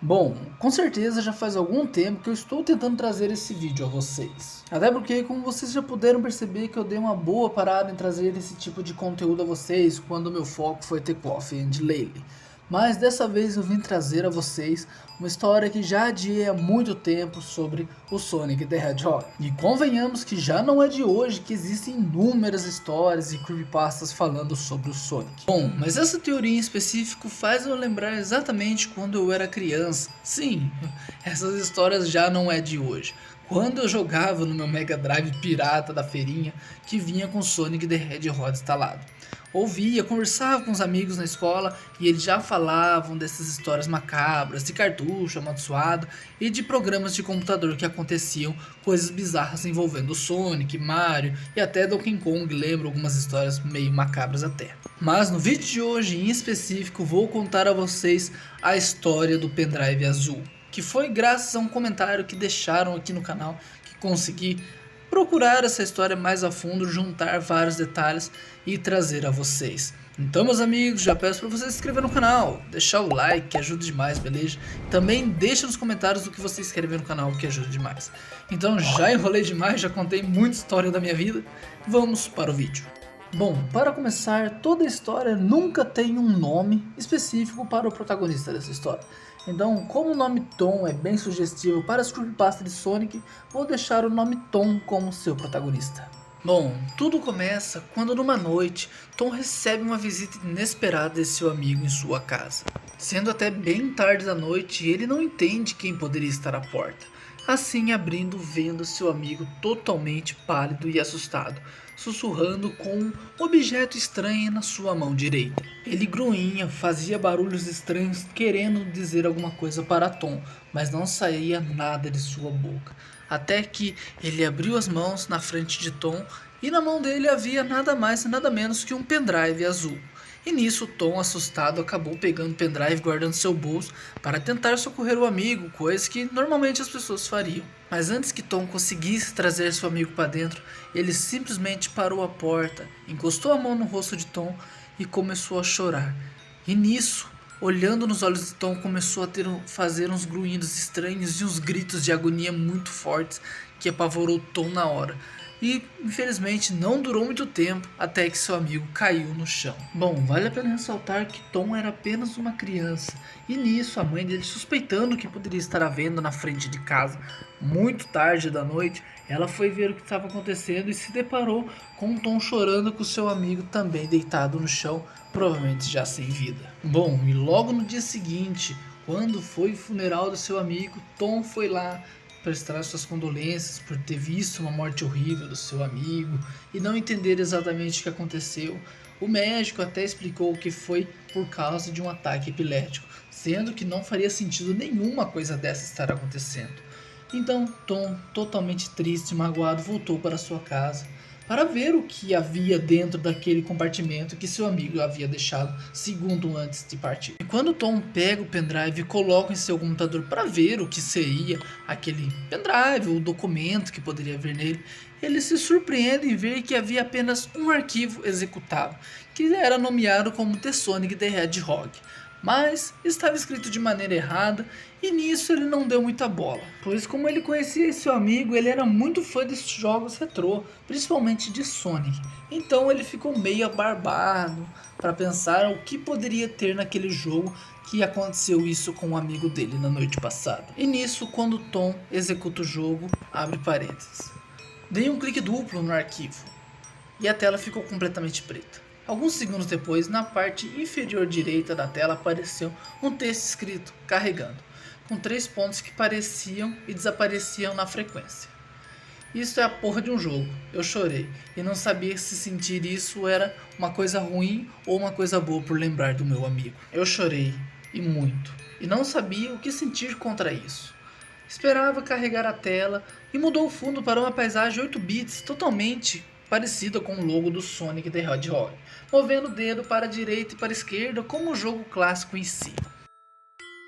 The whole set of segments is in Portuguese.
Bom, com certeza já faz algum tempo que eu estou tentando trazer esse vídeo a vocês. Até porque, como vocês já puderam perceber, que eu dei uma boa parada em trazer esse tipo de conteúdo a vocês quando o meu foco foi The Coffee and Laylee. Mas dessa vez eu vim trazer a vocês uma história que já adiei há muito tempo sobre o Sonic the Hedgehog. E convenhamos que já não é de hoje que existem inúmeras histórias e creepypastas falando sobre o Sonic. Bom, mas essa teoria em específico faz eu lembrar exatamente quando eu era criança. Sim, essas histórias já não é de hoje. Quando eu jogava no meu Mega Drive pirata da feirinha que vinha com Sonic the Hedgehog instalado. Ouvia, conversava com os amigos na escola e eles já falavam dessas histórias macabras, de cartucho amaldiçoado e de programas de computador que aconteciam coisas bizarras envolvendo o Sonic, Mario e até Donkey Kong. Lembro algumas histórias meio macabras até. Mas no vídeo de hoje em específico vou contar a vocês a história do pendrive azul, que foi graças a um comentário que deixaram aqui no canal que consegui procurar essa história mais a fundo, juntar vários detalhes e trazer a vocês. Então, meus amigos, já peço para vocês se inscrever no canal, deixar o like que ajuda demais, beleza? Também deixa nos comentários o que vocês querem ver no canal, que ajuda demais. Então já enrolei demais, já contei muita história da minha vida, vamos para o vídeo. Bom, para começar, toda história nunca tem um nome específico para o protagonista dessa história. Então, como o nome Tom é bem sugestivo para as creepypastas de Sonic, vou deixar o nome Tom como seu protagonista. Bom, tudo começa quando numa noite, Tom recebe uma visita inesperada de seu amigo em sua casa. Sendo até bem tarde da noite, ele não entende quem poderia estar à porta. Assim abrindo, vendo seu amigo totalmente pálido e assustado, sussurrando com um objeto estranho na sua mão direita. Ele grunhia, fazia barulhos estranhos querendo dizer alguma coisa para Tom, mas não saía nada de sua boca. Até que ele abriu as mãos na frente de Tom e na mão dele havia nada mais e nada menos que um pendrive azul. E nisso Tom, assustado, acabou pegando o pendrive e guardando seu bolso para tentar socorrer o amigo, coisa que normalmente as pessoas fariam. Mas antes que Tom conseguisse trazer seu amigo para dentro, ele simplesmente parou a porta, encostou a mão no rosto de Tom e começou a chorar. E nisso, olhando nos olhos de Tom, começou a fazer uns grunhidos estranhos e uns gritos de agonia muito fortes que apavorou Tom na hora. E infelizmente não durou muito tempo até que seu amigo caiu no chão. Bom, vale a pena ressaltar que Tom era apenas uma criança, e nisso a mãe dele, suspeitando que poderia estar havendo na frente de casa muito tarde da noite, ela foi ver o que estava acontecendo e se deparou com Tom chorando, com seu amigo também deitado no chão, provavelmente já sem vida. Bom, e logo no dia seguinte, quando foi o funeral do seu amigo, Tom foi lá prestar suas condolências por ter visto uma morte horrível do seu amigo e não entender exatamente o que aconteceu. O médico até explicou que foi por causa de um ataque epilético, sendo que não faria sentido nenhuma coisa dessa estar acontecendo. Então Tom, totalmente triste e magoado, voltou para sua casa para ver o que havia dentro daquele compartimento que seu amigo havia deixado segundo antes de partir. E quando Tom pega o pendrive e coloca em seu computador para ver o que seria aquele pendrive, o documento que poderia haver nele, ele se surpreende em ver que havia apenas um arquivo executado, que era nomeado como The Sonic the Hedgehog, mas estava escrito de maneira errada e nisso ele não deu muita bola, pois como ele conhecia esse seu amigo, ele era muito fã desses jogos retrô, principalmente de Sonic, então ele ficou meio abarbado para pensar o que poderia ter naquele jogo que aconteceu isso com um amigo dele na noite passada. E nisso, quando Tom executa o jogo, abre parênteses, dei um clique duplo no arquivo e a tela ficou completamente preta. Alguns segundos depois, na parte inferior direita da tela apareceu um texto escrito carregando, com 3 pontos que apareciam e desapareciam na frequência. Isso é a porra de um jogo. Eu chorei e não sabia se sentir isso era uma coisa ruim ou uma coisa boa por lembrar do meu amigo. Eu chorei, e muito, e não sabia o que sentir contra isso. Esperava carregar a tela e mudou o fundo para uma paisagem 8 bits totalmente parecida com o logo do Sonic the Hedgehog, movendo o dedo para a direita e para a esquerda como o jogo clássico em si.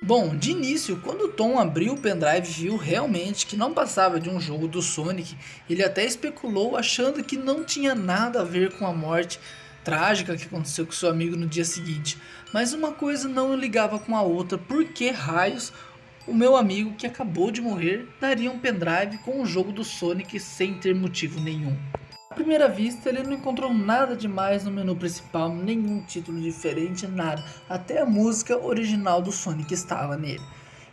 Bom, de início, quando Tom abriu o pendrive e viu realmente que não passava de um jogo do Sonic, ele até especulou achando que não tinha nada a ver com a morte trágica que aconteceu com seu amigo no dia seguinte, mas uma coisa não ligava com a outra. Por que raios o meu amigo que acabou de morrer daria um pendrive com o jogo do Sonic sem ter motivo nenhum. À primeira vista ele não encontrou nada demais no menu principal, nenhum título diferente, nada, até a música original do Sonic estava nele.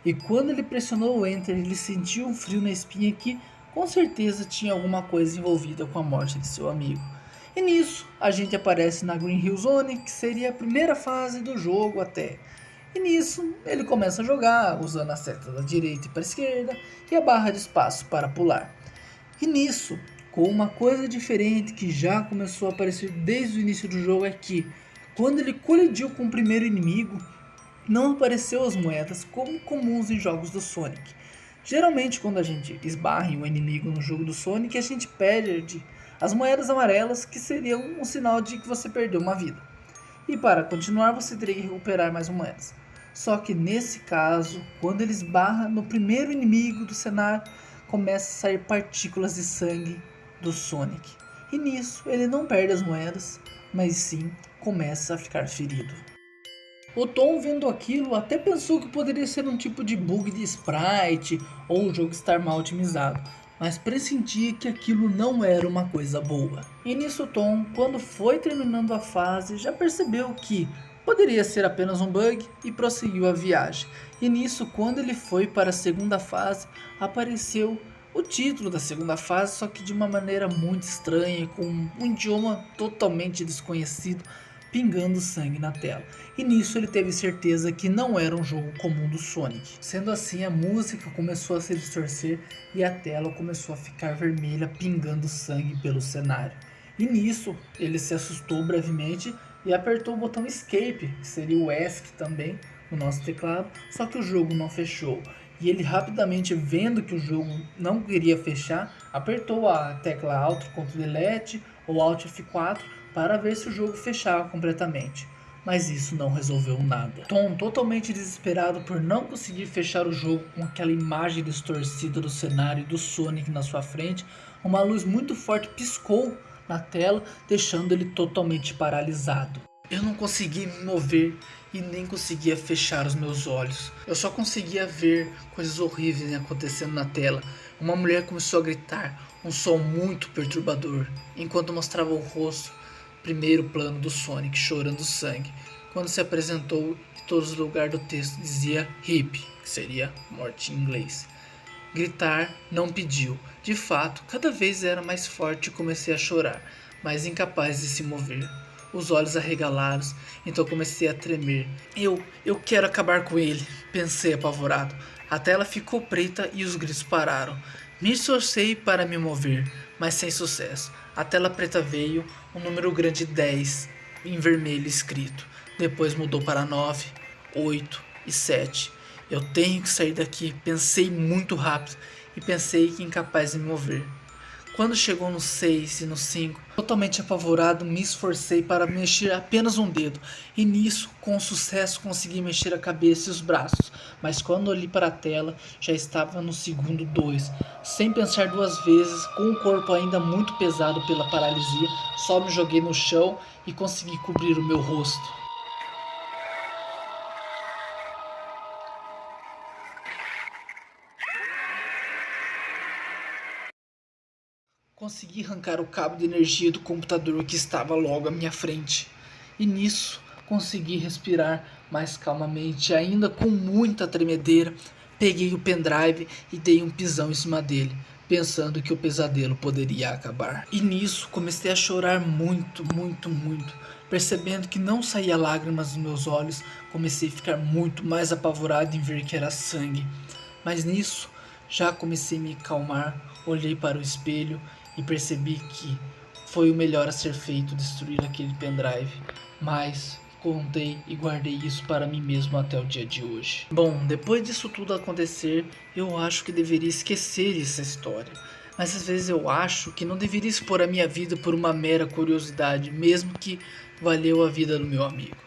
E quando ele pressionou o Enter ele sentiu um frio na espinha que com certeza tinha alguma coisa envolvida com a morte de seu amigo. E nisso a gente aparece na Green Hill Zone, que seria a primeira fase do jogo até. E nisso ele começa a jogar usando a seta da direita e para a esquerda e a barra de espaço para pular. E nisso, com uma coisa diferente que já começou a aparecer desde o início do jogo é que, quando ele colidiu com o primeiro inimigo, não apareceu as moedas como comuns em jogos do Sonic. Geralmente quando a gente esbarra em um inimigo no jogo do Sonic, a gente perde as moedas amarelas, que seriam um sinal de que você perdeu uma vida. E para continuar você teria que recuperar mais moedas. Só que nesse caso, quando ele esbarra no primeiro inimigo do cenário, começa a sair partículas de sangue do Sonic. E nisso ele não perde as moedas, mas sim começa a ficar ferido. O Tom, vendo aquilo, até pensou que poderia ser um tipo de bug de sprite ou o jogo estar mal otimizado, mas pressentia que aquilo não era uma coisa boa. E nisso Tom, quando foi terminando a fase, já percebeu que poderia ser apenas um bug e prosseguiu a viagem. E nisso, quando ele foi para a segunda fase, apareceu o título da segunda fase, só que de uma maneira muito estranha, com um idioma totalmente desconhecido, pingando sangue na tela. E nisso ele teve certeza que não era um jogo comum do Sonic. Sendo assim, a música começou a se distorcer e a tela começou a ficar vermelha, pingando sangue pelo cenário. E nisso ele se assustou brevemente e apertou o botão Escape, que seria o ESC também no nosso teclado, só que o jogo não fechou. E ele rapidamente, vendo que o jogo não queria fechar, apertou a tecla Alt Ctrl Delete ou Alt F4 para ver se o jogo fechava completamente. Mas isso não resolveu nada. Tom, totalmente desesperado por não conseguir fechar o jogo com aquela imagem distorcida do cenário e do Sonic na sua frente, uma luz muito forte piscou na tela, deixando ele totalmente paralisado. Eu não conseguia me mover e nem conseguia fechar os meus olhos. Eu só conseguia ver coisas horríveis acontecendo na tela. Uma mulher começou a gritar, um som muito perturbador, enquanto mostrava o rosto, primeiro plano do Sonic chorando sangue. Quando se apresentou, em todos os lugares do texto dizia RIP, que seria morte em inglês. Gritar não pediu. De fato, cada vez era mais forte e comecei a chorar, mas incapaz de se mover. Os olhos arregalados, então comecei a tremer. Eu quero acabar com ele, pensei apavorado. A tela ficou preta e os gritos pararam. Me esforcei para me mover, mas sem sucesso. A tela preta veio, um número grande 10 em vermelho escrito. Depois mudou para 9, 8 e 7. Eu tenho que sair daqui, pensei muito rápido e pensei que incapaz de me mover. Quando chegou no 6 e no 5, totalmente apavorado, me esforcei para mexer apenas um dedo. E nisso, com sucesso, consegui mexer a cabeça e os braços. Mas quando olhei para a tela, já estava no segundo 2. Sem pensar duas vezes, com o corpo ainda muito pesado pela paralisia, só me joguei no chão e consegui cobrir o meu rosto. Consegui arrancar o cabo de energia do computador que estava logo à minha frente. E nisso, consegui respirar mais calmamente, ainda com muita tremedeira. Peguei o pendrive e dei um pisão em cima dele, pensando que o pesadelo poderia acabar. E nisso, comecei a chorar muito. Percebendo que não saía lágrimas dos meus olhos, comecei a ficar muito mais apavorado em ver que era sangue. Mas nisso, já comecei a me acalmar, olhei para o espelho e percebi que foi o melhor a ser feito, destruir aquele pendrive, mas contei e guardei isso para mim mesmo até o dia de hoje. Bom, depois disso tudo acontecer, eu acho que deveria esquecer essa história, mas às vezes eu acho que não deveria expor a minha vida por uma mera curiosidade, mesmo que valeu a vida do meu amigo.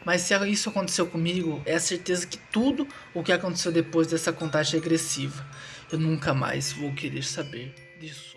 Mas se isso aconteceu comigo, é a certeza que tudo o que aconteceu depois dessa contagem agressiva, eu nunca mais vou querer saber disso.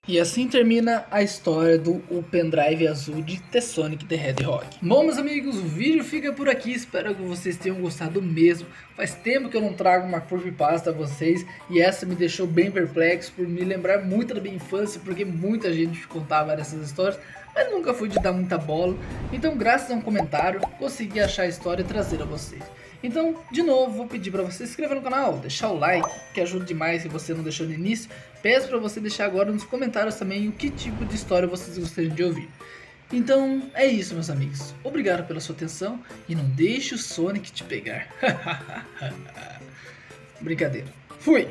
E assim termina a história do pendrive azul de The Sonic the Hedgehog. Bom, meus amigos, o vídeo fica por aqui, espero que vocês tenham gostado mesmo. Faz tempo que eu não trago uma creepypasta a vocês e essa me deixou bem perplexo por me lembrar muito da minha infância, porque muita gente contava essas histórias, mas nunca fui de dar muita bola. Então, graças a um comentário, consegui achar a história e trazer a vocês. Então, de novo, vou pedir para você se inscrever no canal, deixar o like, que ajuda demais se você não deixou no início. Peço para você deixar agora nos comentários também o que tipo de história vocês gostariam de ouvir. Então, é isso, meus amigos. Obrigado pela sua atenção e não deixe o Sonic te pegar. Brincadeira. Fui!